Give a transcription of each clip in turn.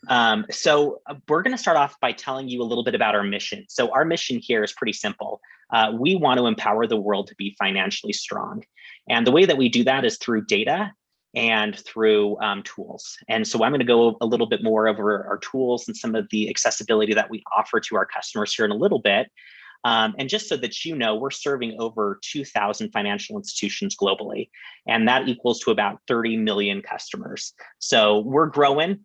We're going to start off by telling you a little bit about our mission. So our mission here is pretty simple. We want to empower the world to be financially strong. And the way that we do that is through data and through tools. And so I'm going to go a little bit more over our tools and some of the accessibility that we offer to our customers here in a little bit. And just so that you know, we're serving over 2,000 financial institutions globally, and that equals to about 30 million customers. So we're growing,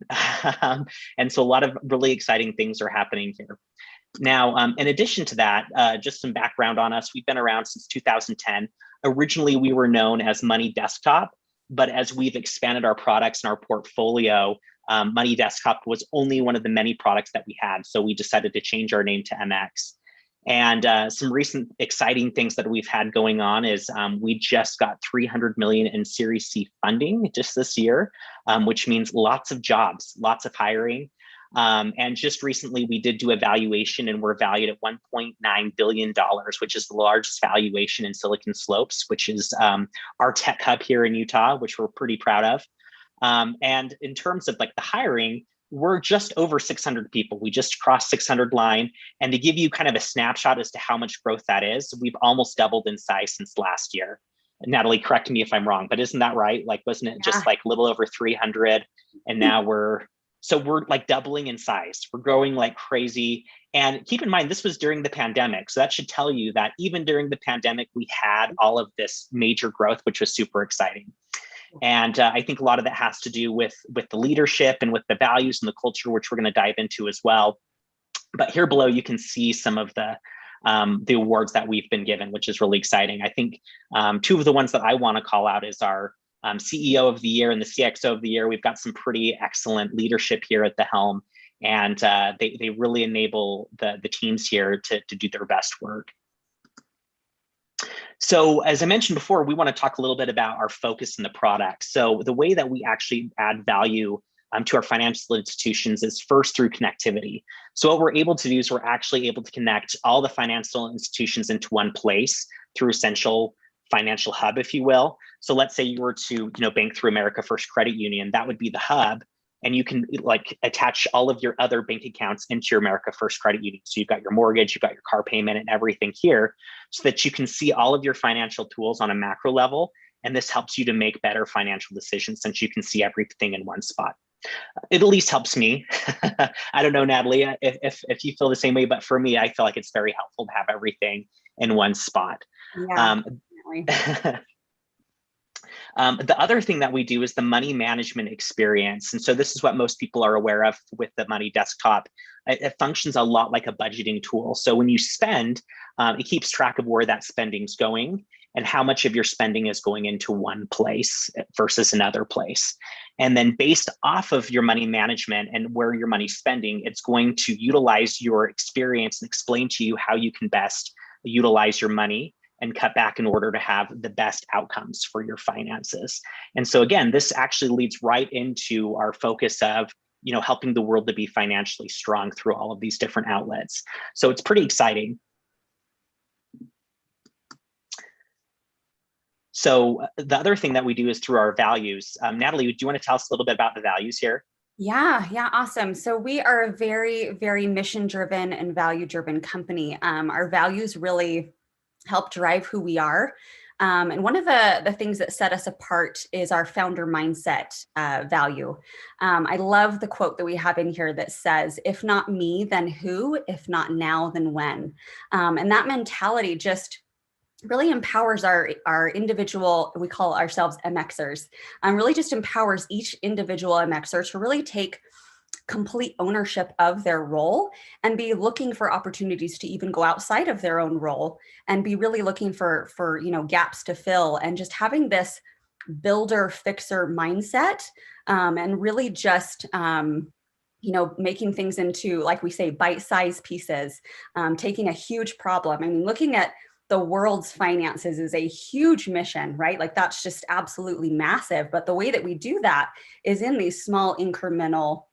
and so a lot of really exciting things are happening here. Now, in addition to that, just some background on us. We've been around since 2010. Originally, we were known as Money Desktop, but as we've expanded our products and our portfolio, Money Desktop was only one of the many products that we had. So we decided to change our name to MX. And some recent exciting things that we've had going on is we just got 300 million in Series C funding just this year, which means lots of jobs, lots of hiring. And just recently we did do a valuation and we're valued at $1.9 billion, which is the largest valuation in Silicon Slopes, which is our tech hub here in Utah, which we're pretty proud of. And in terms of like the hiring, we're just over 600 people. We just crossed 600 line. And to give you kind of a snapshot as to how much growth that is, we've almost doubled in size since last year. Natalie, correct me if I'm wrong, but isn't that right? Like, wasn't it just like a little over 300? And now we're like doubling in size. We're growing like crazy. And keep in mind, this was during the pandemic. So that should tell you that even during the pandemic, we had all of this major growth, which was super exciting. And I think a lot of that has to do with the leadership and with the values and the culture, which we're going to dive into as well. But here below, you can see some of the awards that we've been given, which is really exciting. I think two of the ones that I want to call out is our CEO of the year and the CXO of the year. We've got some pretty excellent leadership here at the helm, and they really enable the teams here to do their best work. So as I mentioned before, we want to talk a little bit about our focus in the product. So the way that we actually add value to our financial institutions is first through connectivity. So what we're able to do is we're actually able to connect all the financial institutions into one place through Essential Financial Hub, if you will. So let's say you were to bank through America First Credit Union, that would be the hub. And you can like attach all of your other bank accounts into your America First Credit Union. So you've got your mortgage, you've got your car payment and everything here so that you can see all of your financial tools on a macro level. And this helps you to make better financial decisions since you can see everything in one spot. It at least helps me. I don't know, Natalie, if you feel the same way, but for me, I feel like it's very helpful to have everything in one spot. Yeah, definitely. The other thing that we do is the money management experience. And so this is what most people are aware of with the Money Desktop. It functions a lot like a budgeting tool. So when you spend, it keeps track of where that spending's going and how much of your spending is going into one place versus another place. And then based off of your money management and where your money's spending, it's going to utilize your experience and explain to you how you can best utilize your money and cut back in order to have the best outcomes for your finances. And so again, this actually leads right into our focus of helping the world to be financially strong through all of these different outlets. So it's pretty exciting. So the other thing that we do is through our values. Natalie, do you want to tell us a little bit about the values here? Yeah, awesome. So we are a very, very mission-driven and value-driven company. Our values really help drive who we are. And one of the things that set us apart is our founder mindset value. I love the quote that we have in here that says, if not me, then who? If not now, then when? And that mentality just really empowers our individual, we call ourselves MXers, really just empowers each individual MXer to really take complete ownership of their role and be looking for opportunities to even go outside of their own role and be really looking for gaps to fill and just having this builder fixer mindset and really just making things into, like we say, bite-sized pieces, taking a huge problem. I mean, looking at the world's finances is a huge mission, right? Like that's just absolutely massive. But the way that we do that is in these small incremental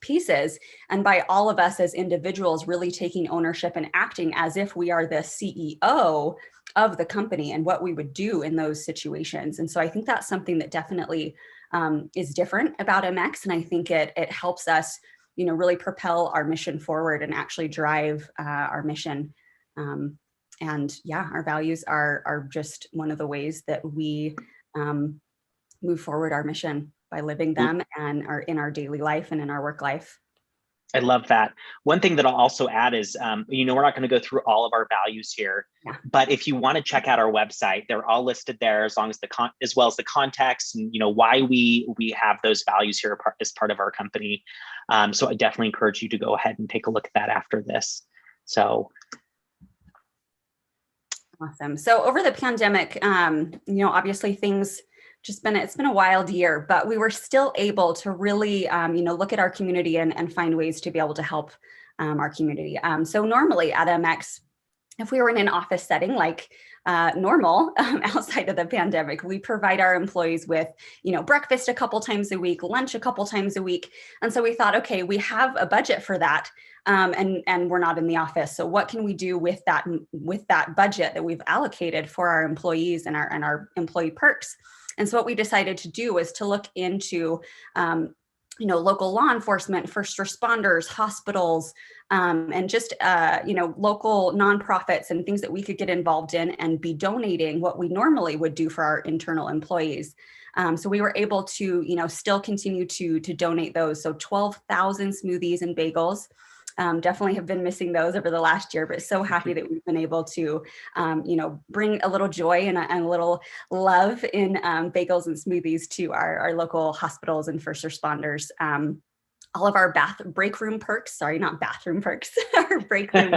pieces, and by all of us as individuals really taking ownership and acting as if we are the CEO of the company and what we would do in those situations. And so I think that's something that definitely is different about MX, and I think it helps us really propel our mission forward and actually drive our mission. And yeah, our values are just one of the ways that we move forward our mission by living them and are in our daily life and in our work life. I love that. One thing that I'll also add is, we're not going to go through all of our values here, but if you want to check out our website, they're all listed there, as long as as well as the context and why we have those values here as part of our company. So I definitely encourage you to go ahead and take a look at that after this. So. Awesome. So over the pandemic, obviously it's been a wild year, but we were still able to really, look at our community and find ways to be able to help our community. So normally at MX, if we were in an office setting like normal outside of the pandemic, we provide our employees with, breakfast a couple times a week, lunch a couple times a week. And so we thought, okay, we have a budget for that. And we're not in the office. So what can we do with that budget that we've allocated for our employees and our employee perks? And so what we decided to do was to look into, local law enforcement, first responders, hospitals, and just, local nonprofits and things that we could get involved in and be donating what we normally would do for our internal employees. So we were able to, still continue to donate those. So 12,000 smoothies and bagels. Definitely have been missing those over the last year, but so happy that we've been able to, bring a little joy and a little love in bagels and smoothies to our local hospitals and first responders. All of our break room perks, not bathroom perks, our break room,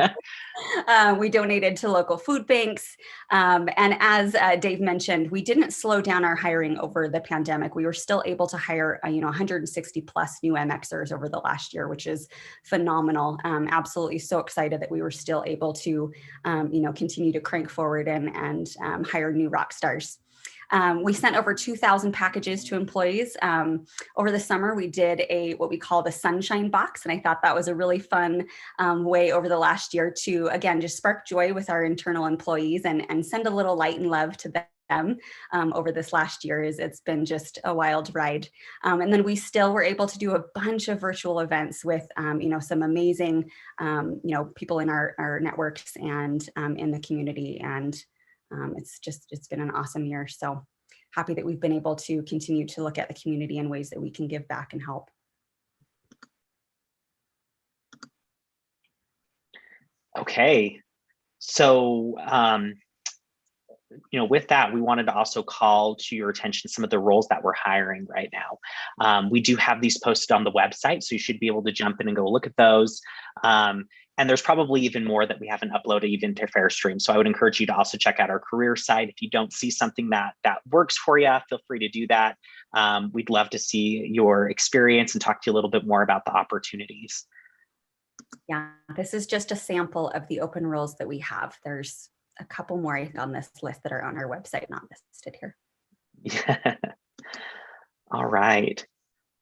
we donated to local food banks. And as Dave mentioned, we didn't slow down our hiring over the pandemic. We were still able to hire, 160 plus new MXers over the last year, which is phenomenal. Absolutely so excited that we were still able to, continue to crank forward and hire new rock stars. We sent over 2,000 packages to employees. Over the summer, we did what we call the Sunshine Box. And I thought that was a really fun way over the last year to, again, just spark joy with our internal employees and send a little light and love to them over this last year. It's been just a wild ride. And then we still were able to do a bunch of virtual events with, some amazing, people in our networks and in the community. And it's been an awesome year. So happy that we've been able to continue to look at the community and ways that we can give back and help. Okay. So, with that, we wanted to also call to your attention some of the roles that we're hiring right now. We do have these posted on the website, so you should be able to jump in and go look at those. And there's probably even more that we haven't uploaded even to Fairstream. So I would encourage you to also check out our career site. If you don't see something that works for you, feel free to do that. We'd love to see your experience and talk to you a little bit more about the opportunities. Yeah, this is just a sample of the open roles that we have. There's a couple more on this list that are on our website, not listed here. Yeah. All right.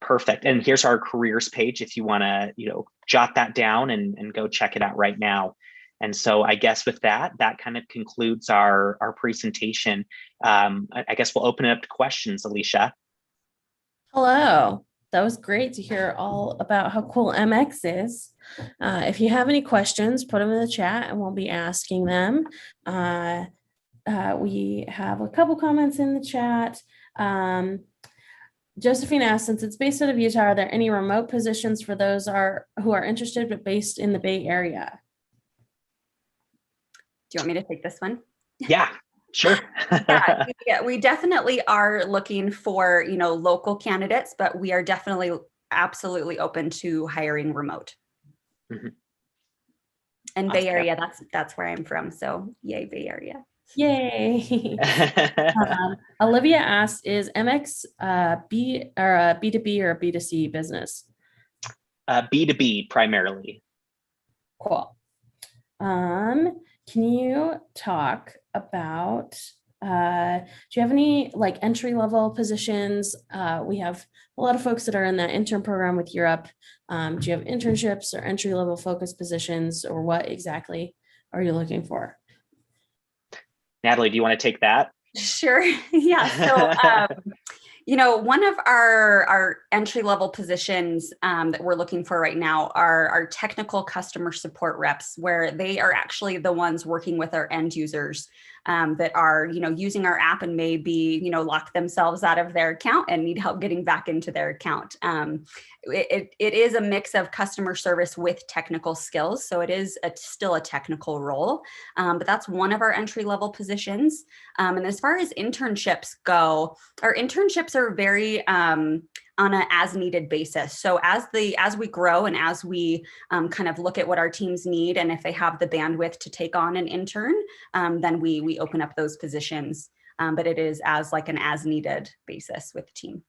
Perfect. And here's our careers page if you want to, jot that down and go check it out right now. And so I guess with that kind of concludes our presentation. I guess we'll open it up to questions, Alicia. Hello. That was great to hear all about how cool MX is. If you have any questions, put them in the chat and we'll be asking them. We have a couple comments in the chat. Josephine asked, since it's based out of Utah, are there any remote positions for those who are interested but based in the Bay Area? Do you want me to take this one? Yeah, sure. Yeah, we definitely are looking for, local candidates, but we are definitely absolutely open to hiring remote. Mm-hmm. And Bay Area, that's where I'm from. So yay, Bay Area. Yay. Olivia asked, is MX B2B or a B2C business? B2B primarily. Cool. Can you talk about, do you have any entry level positions? We have a lot of folks that are in the intern program with YearUp. Do you have internships or entry level focus positions, or what exactly are you looking for? Natalie, do you want to take that? Sure. Yeah. So, One of our entry-level positions that we're looking for right now are our technical customer support reps, where they are actually the ones working with our end users that are, using our app and maybe, lock themselves out of their account and need help getting back into their account. It is a mix of customer service with technical skills. So it is still a technical role, but that's one of our entry-level positions. And as far as internships go, our internships are very on an as needed basis. So as we grow and as we kind of look at what our teams need, and if they have the bandwidth to take on an intern, then we open up those positions. But it is as like an as needed basis with the team.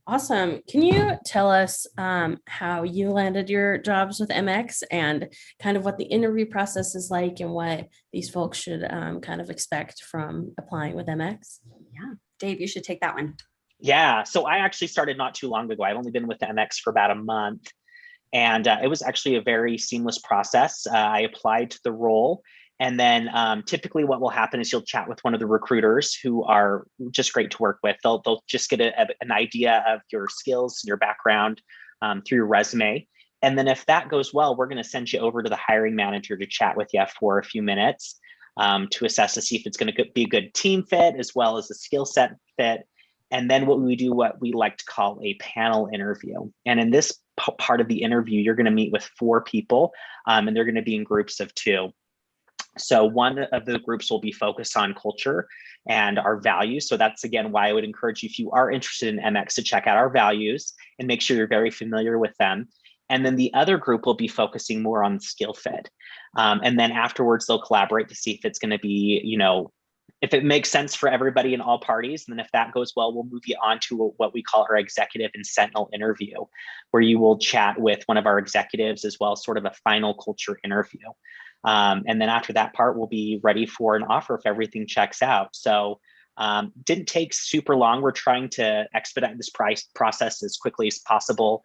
Awesome. Can you tell us how you landed your jobs with MX and kind of what the interview process is like and what these folks should kind of expect from applying with MX? Yeah, Dave, you should take that one. Yeah, so I actually started not too long ago. I've only been with MX for about a month, and it was actually a very seamless process. I applied to the role. And then typically what will happen is you'll chat with one of the recruiters who are just great to work with. They'll just get an idea of your skills and your background through your resume. And then if that goes well, we're going to send you over to the hiring manager to chat with you for a few minutes to assess to see if it's going to be a good team fit as well as a skill set fit. And then what we like to call a panel interview. And in this part of the interview, you're going to meet with 4 people and they're going to be in groups of 2. So one of the groups will be focused on culture and our values. So that's, again, why I would encourage you, if you are interested in MX, to check out our values and make sure you're very familiar with them. And then the other group will be focusing more on skill fit. And then afterwards, they'll collaborate to see if it's going to be, if it makes sense for everybody in all parties. And then if that goes well, we'll move you on to what we call our executive and Sentinel interview, where you will chat with one of our executives as well as sort of a final culture interview. And then after that part, we'll be ready for an offer if everything checks out. So didn't take super long. We're trying to expedite this process as quickly as possible.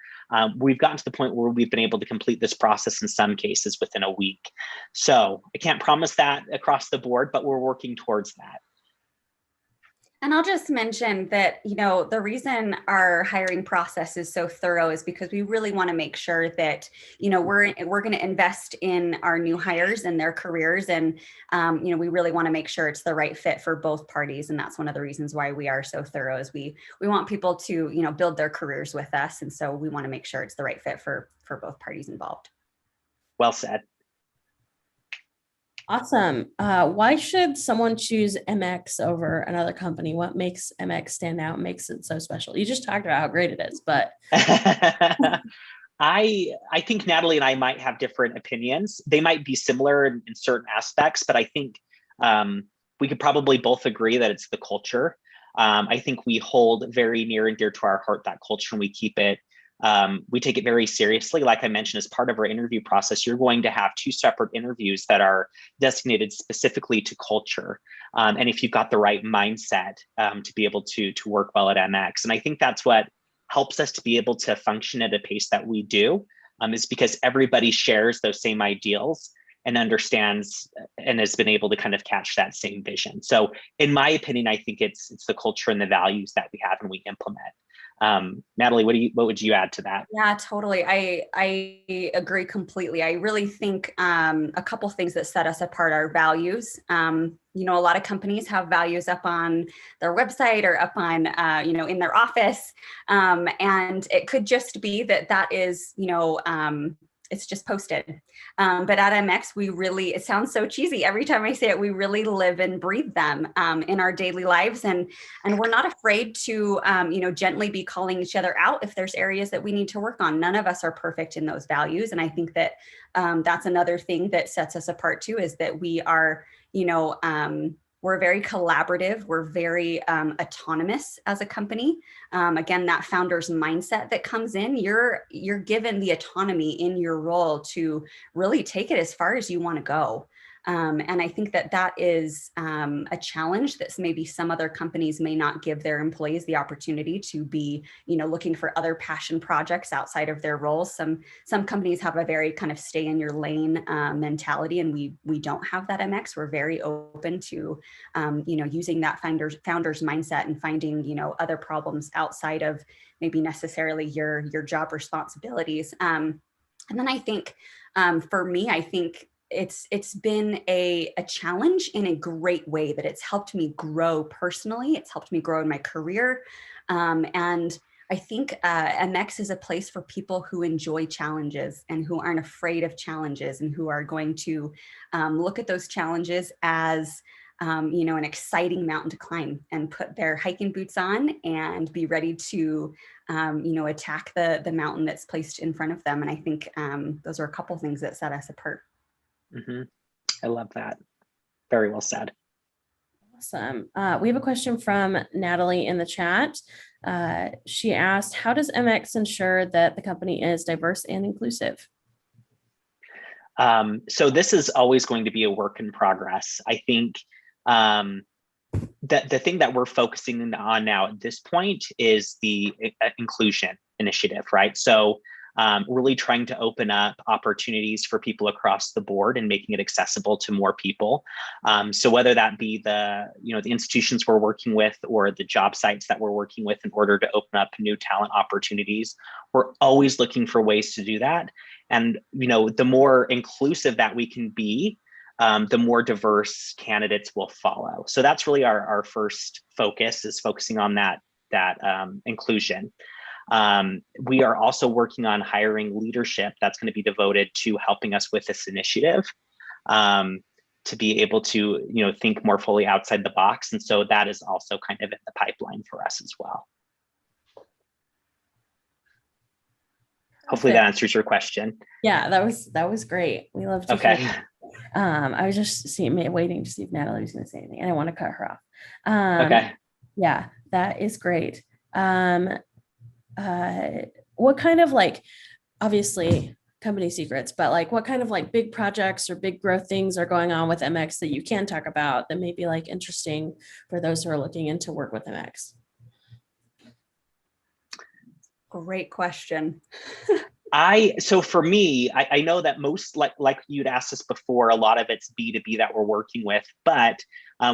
We've gotten to the point where we've been able to complete this process in some cases within a week. So I can't promise that across the board, but we're working towards that. And I'll just mention that, the reason our hiring process is so thorough is because we really want to make sure that, we're going to invest in our new hires and their careers. And, we really want to make sure it's the right fit for both parties. And that's one of the reasons why we are so thorough, is we want people to, build their careers with us. And so we want to make sure it's the right fit for both parties involved. Well said. Awesome. Why should someone choose MX over another company? What makes MX stand out, makes it so special? You just talked about how great it is, but I think Natalie and I might have different opinions. They might be similar in certain aspects, but I think we could probably both agree that it's the culture. I think we hold very near and dear to our heart that culture, and we keep it. We take it very seriously. Like I mentioned, as part of our interview process, you're going to have 2 separate interviews that are designated specifically to culture. And if you've got the right mindset to be able to work well at MX. And I think that's what helps us to be able to function at a pace that we do, is because everybody shares those same ideals and understands and has been able to kind of catch that same vision. So in my opinion, I think it's the culture and the values that we have and we implement. Natalie, what would you add to that? Yeah, totally. I agree completely. I really think a couple things that set us apart are values. A lot of companies have values up on their website or up on, in their office. And it could just be that is, it's just posted. But at MX, it sounds so cheesy every time I say it, we really live and breathe them in our daily lives. And we're not afraid to, gently be calling each other out if there's areas that we need to work on. None of us are perfect in those values. And I think that that's another thing that sets us apart too, is that we are, we're very collaborative. We're very autonomous as a company. Again, that founder's mindset that comes in, you're given the autonomy in your role to really take it as far as you want to go. And I think that that is a challenge that maybe some other companies may not give their employees the opportunity to be, looking for other passion projects outside of their roles. Some companies have a very kind of stay in your lane mentality, and we don't have that at MX. We're very open to, using that founder's mindset and finding, other problems outside of maybe necessarily your job responsibilities. And then I think for me, I think it's been a challenge in a great way, that it's helped me grow personally. It's helped me grow in my career. And I think MX is a place for people who enjoy challenges and who aren't afraid of challenges, and who are going to look at those challenges as an exciting mountain to climb, and put their hiking boots on and be ready to, attack the mountain that's placed in front of them. And I think those are a couple things that set us apart. Mm-hmm. I love that. Very well said. Awesome. We have a question from Natalie in the chat. She asked, how does MX ensure that the company is diverse and inclusive? So this is always going to be a work in progress. I think the thing that we're focusing on now at this point is the inclusion initiative, right? So really trying to open up opportunities for people across the board and making it accessible to more people. So whether that be the institutions we're working with or the job sites that we're working with in order to open up new talent opportunities, we're always looking for ways to do that. And the more inclusive that we can be, the more diverse candidates will follow. So that's really our first focus, is focusing on that inclusion. We are also working on hiring leadership that's going to be devoted to helping us with this initiative, to be able to think more fully outside the box. And so that is also kind of in the pipeline for us as well. Hopefully that answers your question. Yeah, that was great. We love to hear. I was just waiting to see if Natalie was going to say anything. I didn't want to cut her off. Okay. Yeah, that is great. What kind of, obviously company secrets, but what kind of big projects or big growth things are going on with MX that you can talk about that may be interesting for those who are looking into work with MX? Great question. So for me, I know that most, like you'd asked us before, a lot of it's B2B that we're working with, but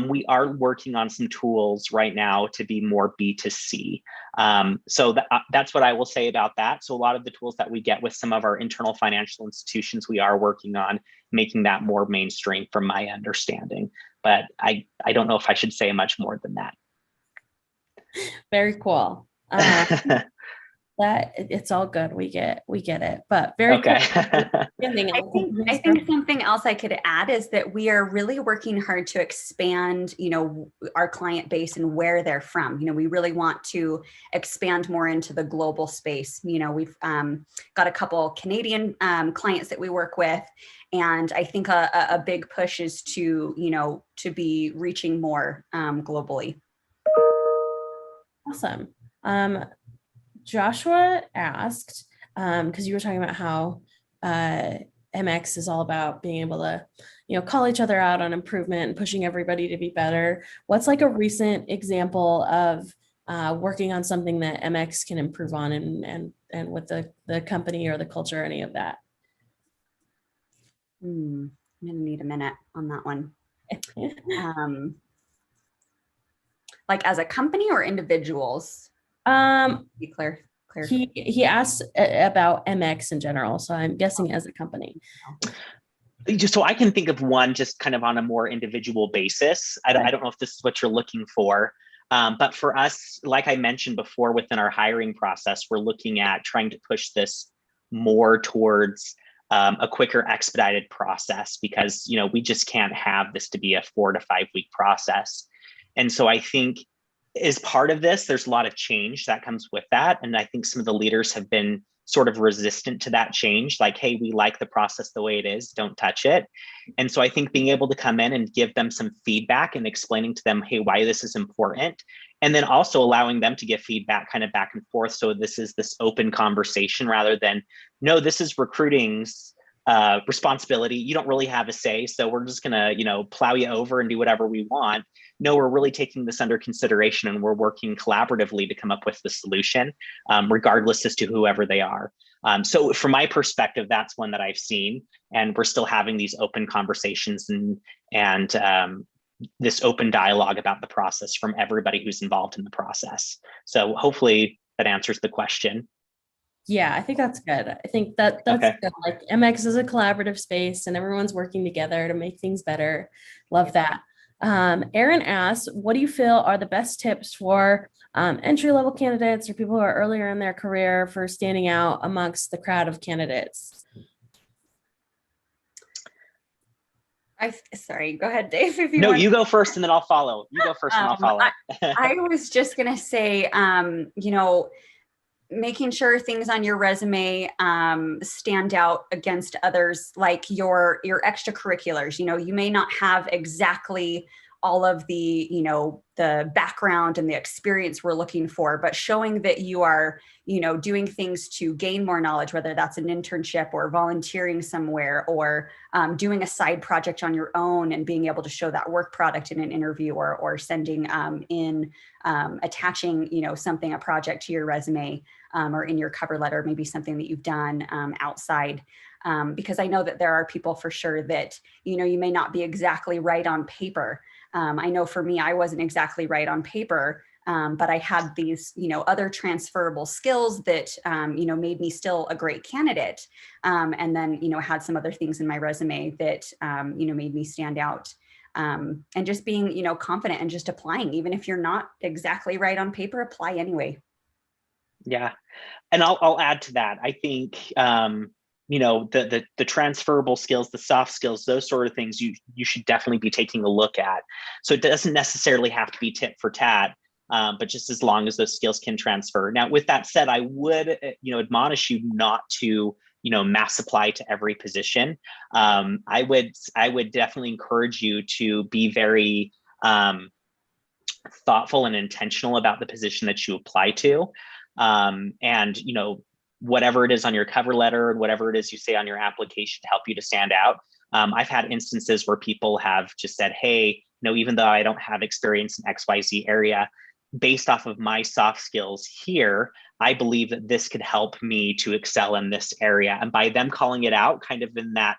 we are working on some tools right now to be more B2C. So that's what I will say about that. So a lot of the tools that we get with some of our internal financial institutions, we are working on making that more mainstream from my understanding, but I don't know if I should say much more than that. Very cool. That it's all good. We get it, but very okay. Cool. I think something else I could add is that we are really working hard to expand, our client base and where they're from. We really want to expand more into the global space. We've got a couple Canadian clients that we work with, and I think a big push is to be reaching more globally. Awesome. Joshua asked, because you were talking about how MX is all about being able to, call each other out on improvement and pushing everybody to be better. What's a recent example of working on something that MX can improve on and with the company or the culture, any of that? I'm gonna need a minute on that one. As a company or individuals? Be clear. He asked about MX in general, so I'm guessing as a company. Just so I can think of one just kind of on a more individual basis. I don't know if this is what you're looking for, but for us, like I mentioned before, within our hiring process, we're looking at trying to push this more towards a quicker, expedited process, because we just can't have this to be a 4 to 5 week process. And so I think, as part of this, there's a lot of change that comes with that. And I think some of the leaders have been sort of resistant to that change. Hey, we like the process the way it is, don't touch it. And so I think being able to come in and give them some feedback and explaining to them, hey, why this is important. And then also allowing them to give feedback kind of back and forth. So this is this open conversation rather than, no, this is recruiting's responsibility. You don't really have a say, so we're just gonna, plow you over and do whatever we want. No, we're really taking this under consideration, and we're working collaboratively to come up with the solution, regardless as to whoever they are. So from my perspective, that's one that I've seen, and we're still having these open conversations and this open dialogue about the process from everybody who's involved in the process. So hopefully that answers the question. Yeah, I think that's good. I think that's Okay. good. Like MX is a collaborative space and everyone's working together to make things better. Love that. Aaron asks, what do you feel are the best tips for entry-level candidates or people who are earlier in their career for standing out amongst the crowd of candidates? Sorry, go ahead, Dave. If you No, want. you go first and then I'll follow. You go first and I'll follow. I was just going to say, making sure things on your resume stand out against others, like your extracurriculars. You may not have exactly all of the, the background and the experience we're looking for, but showing that you are, doing things to gain more knowledge, whether that's an internship or volunteering somewhere or doing a side project on your own and being able to show that work product in an interview or sending attaching, a project to your resume or in your cover letter, maybe something that you've done outside. Because I know that there are people for sure that, you may not be exactly right on paper. I know for me, I wasn't exactly right on paper, but I had these, other transferable skills that, made me still a great candidate. And then, had some other things in my resume that, made me stand out. And just being, confident and just applying, even if you're not exactly right on paper, apply anyway. Yeah. And I'll add to that. I think, the transferable skills, the soft skills, those sort of things you should definitely be taking a look at. So it doesn't necessarily have to be tit for tat, but just as long as those skills can transfer. Now, with that said, I would, admonish you not to, mass apply to every position. I would definitely encourage you to be very thoughtful and intentional about the position that you apply to. And, whatever it is on your cover letter and whatever it is you say on your application to help you to stand out. I've had instances where people have just said, hey, even though I don't have experience in XYZ area, based off of my soft skills here, I believe that this could help me to excel in this area. And by them calling it out kind of in that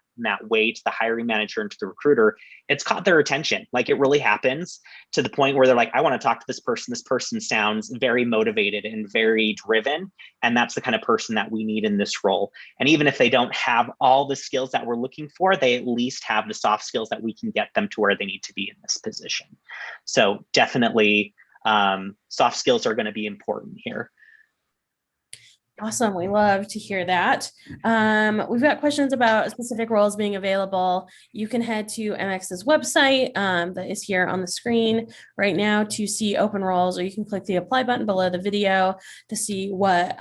way to the hiring manager and to the recruiter, it's caught their attention. Like it really happens to the point where they're like, I want to talk to this person. This person sounds very motivated and very driven. And that's the kind of person that we need in this role. And even if they don't have all the skills that we're looking for, they at least have the soft skills that we can get them to where they need to be in this position. So definitely soft skills are going to be important here. Awesome. We love to hear that. We've got questions about specific roles being available. You can head to MX's website that is here on the screen right now to see open roles, or you can click the apply button below the video to see what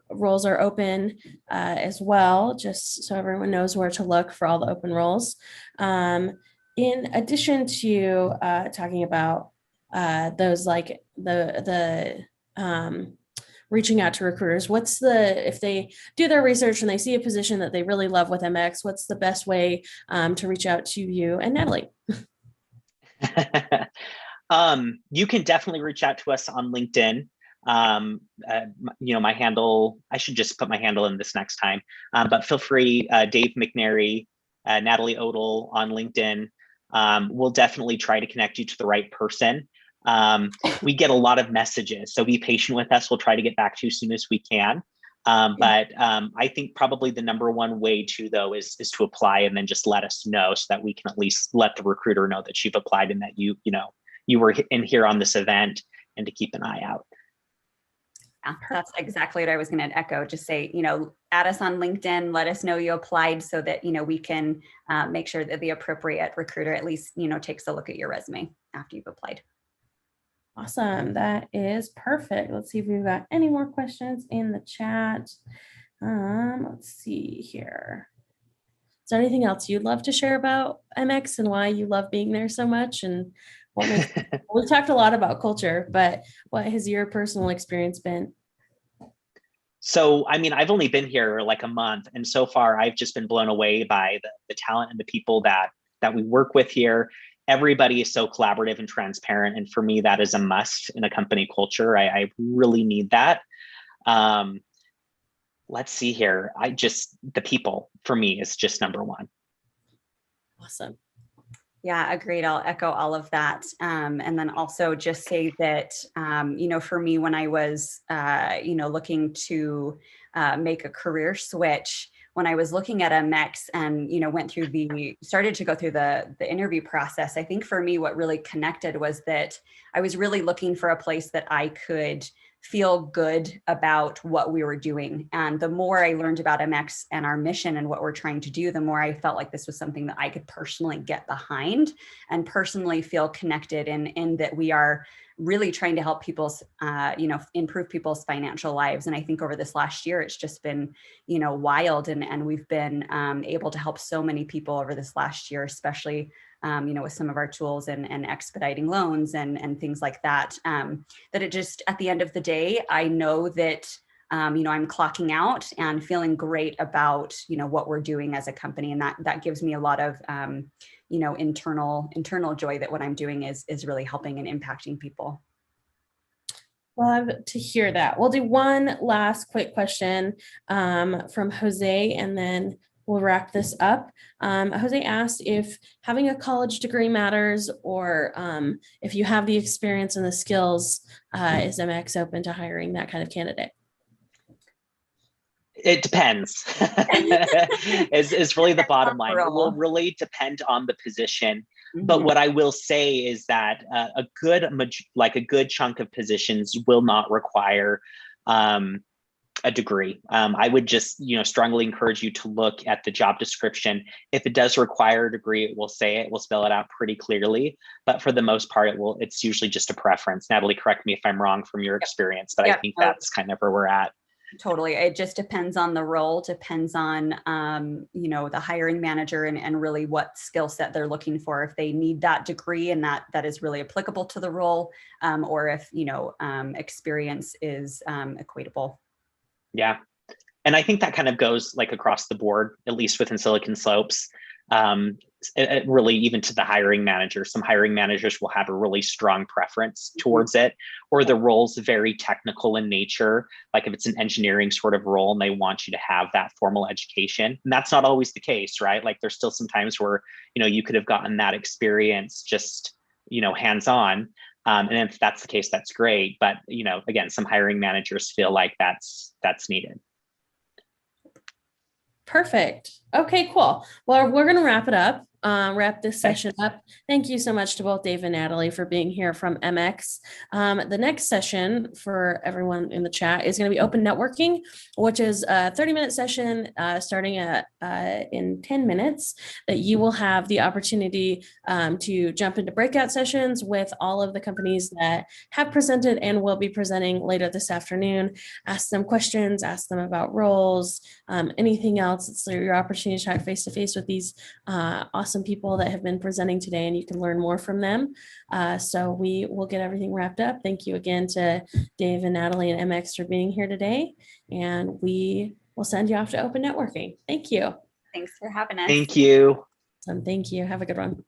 roles are open as well, just so everyone knows where to look for all the open roles. In addition to talking about those, like the reaching out to recruiters, if they do their research and they see a position that they really love with MX, what's the best way to reach out to you and Natalie? You can definitely reach out to us on LinkedIn. My handle, I should just put my handle in this next time, but feel free, Dave Mcnary, Natalie Odell on LinkedIn. We'll definitely try to connect you to the right person. We get a lot of messages, so be patient with us. We'll try to get back to you as soon as we can. But I think probably the number one way to, though, is to apply and then just let us know so that we can at least let the recruiter know that you've applied and that you were in here on this event, and to keep an eye out. Yeah, that's exactly what I was going to echo. Just say, add us on LinkedIn, let us know you applied so that, we can make sure that the appropriate recruiter at least, takes a look at your resume after you've applied. Awesome. That is perfect. Let's see if we've got any more questions in the chat. Let's see here. Is there anything else you'd love to share about MX and why you love being there so much? And what makes, we've talked a lot about culture, but what has your personal experience been? So, I mean, I've only been here like a month, and so far I've just been blown away by the talent and the people that we work with here. Everybody is so collaborative and transparent, and for me, that is a must in a company culture. I really need that. Um, let's see here. The people for me is just number one. Awesome. Yeah, agreed. I'll echo all of that. And then also just say that, for me, when I was, looking to make a career switch, when I was looking at MX and, started to go through the interview process, I think for me, what really connected was that I was really looking for a place that I could feel good about what we were doing. And the more I learned about MX and our mission and what we're trying to do, the more I felt like this was something that I could personally get behind and personally feel connected in that we are really trying to help people's, improve people's financial lives. And I think over this last year, it's just been, wild. And we've been able to help so many people over this last year, especially with some of our tools and expediting loans and things like that, that it just, at the end of the day, I know that, I'm clocking out and feeling great about, what we're doing as a company. And that gives me a lot of, internal joy that what I'm doing is really helping and impacting people. Love to hear that. We'll do one last quick question from Jose, and then we'll wrap this up. Jose asked if having a college degree matters, or if you have the experience and the skills, is MX open to hiring that kind of candidate? It depends. is really the bottom line. It will really depend on the position. Mm-hmm. But what I will say is that a good chunk of positions will not require a degree. I would just, strongly encourage you to look at the job description. If it does require a degree, it will spell it out pretty clearly. But for the most part, it's usually just a preference. Natalie, correct me if I'm wrong from your experience, but I think that's kind of where we're at. Totally. It just depends on the role, depends on, the hiring manager and really what skill set they're looking for. If they need that degree and that is really applicable to the role, or if, experience is equatable. Yeah. And I think that kind of goes like across the board, at least within Silicon Slopes. It really, even to the hiring manager, some hiring managers will have a really strong preference towards it, or the role's very technical in nature. Like if it's an engineering sort of role and they want you to have that formal education, and that's not always the case, right? Like there's still some times where, you could have gotten that experience just, hands-on. And if that's the case, that's great. But, again, some hiring managers feel like that's needed. Perfect. Okay, cool. Well, we're going to wrap it up. Wrap this session up. Thank you so much to both Dave and Natalie for being here from MX. The next session for everyone in the chat is going to be open networking, which is a 30-minute session starting in 10 minutes that you will have the opportunity to jump into breakout sessions with all of the companies that have presented and will be presenting later this afternoon. Ask them questions, ask them about roles, anything else. It's your opportunity to talk face-to-face with these awesome people that have been presenting today, and you can learn more from them. So we will get everything wrapped up. Thank you again to Dave and Natalie and MX for being here today, and we will send you off to open networking. Thank you. Thanks for having us. Thank you. Thank you. Have a good one.